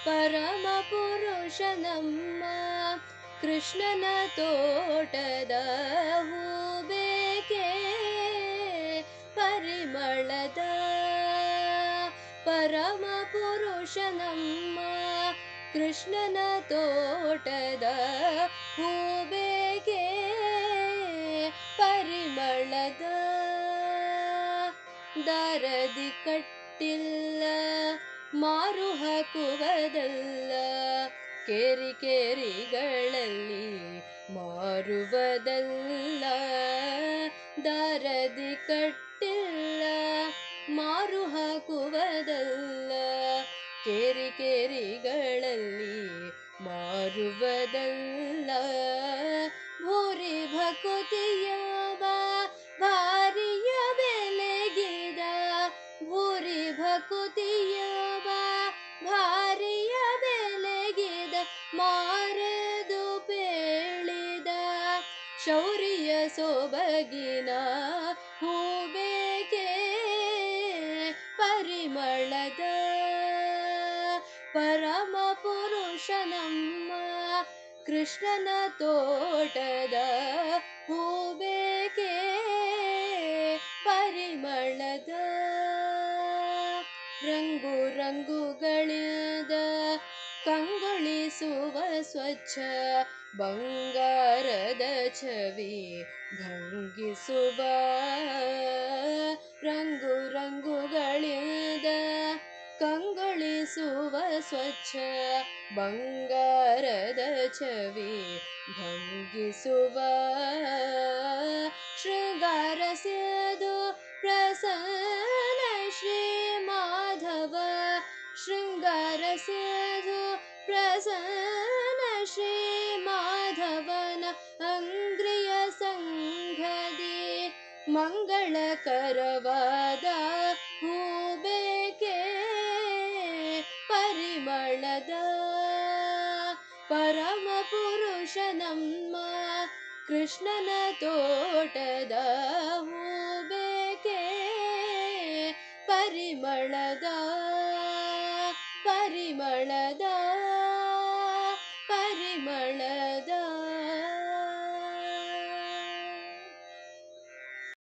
ಪರಮ ಪುರುಷ ನಮ್ಮ ಕೃಷ್ಣನ ತೋಟದ ಹೂಬೇಕೆ ಪರಿಮಳದ ಪರಮ ಪುರುಷ ನಮ್ಮ ಕೃಷ್ಣನ ತೋಟದ ಹೂಬೇಕೆ ಪರಿಮಳದ ದಾರದಿ ಕಟ್ಟಿಲ್ಲ ಮಾರು ಹಾಕುವುದಲ್ಲ ಕೇರಿ ಕೇರಿಗಳಲ್ಲಿ ಮಾರುವುದಲ್ಲ ದಾರದಿ ಕಟ್ಟಿಲ್ಲ ಮಾರು ಹಾಕುವುದಲ್ಲ ಕೇರಿ ಕೇರಿಗಳಲ್ಲಿ ಮಾರುವುದಲ್ಲ ಭೂರಿ ಭಕುತಿಯವ ಭಾರಿಯ ಬೆಲೆಗಿದ ಭೂರಿ ಭಕುತಿಯವ ಭಾರಿಯ ಬೆಲೆಗಿದ ಮಾರೆದು ಪೇಳಿದ ಶೌರ್ಯ ಸೊಬಗಿನ ಹೂಬೇಕೆ ಪರಿಮಳದ ಪರಮ ಪುರುಷ ನಮ್ಮ ಕೃಷ್ಣನ ತೋಟದ ಹೂಬೇಕೆ ಪರಿಮಳದ ರಂಗು ರಂಗುಗಳಿದ ಕಂಗೊಳಿಸುವ ಸ್ವಚ್ಛ ಬಂಗಾರದ ಛವಿ ಭಂಗಿಸುವ ರಂಗು ರಂಗುಗಳಿದ ಕಂಗೊಳಿಸುವ ಸ್ವಚ್ಛ ಬಂಗಾರದ ಛವಿ ಭಂಗಿಸುವ ಶೃಂಗಾರ ಸೇದು ಪ್ರಸನ್ನ ಶ್ರೀ ಮಾಧವ ಶೃಂಗಾರ ಸೇದು ಪ್ರಸನ್ನ ಶ್ರೀ ಮಾಧವನ ಅಂಗ್ರಿಯ ಸಂಘದಿ ಮಂಗಳಕರವಾದ ಹೂಬೇಕೆ ಪರಿಮಳದ ಪರಮ ಪುರುಷ ನಮ್ಮ ಕೃಷ್ಣನ ತೋಟದ ಹೂಬೇಕೆ ಪರಿಮಳದ ಪರಿಮಳದ ಪರಿಮಳ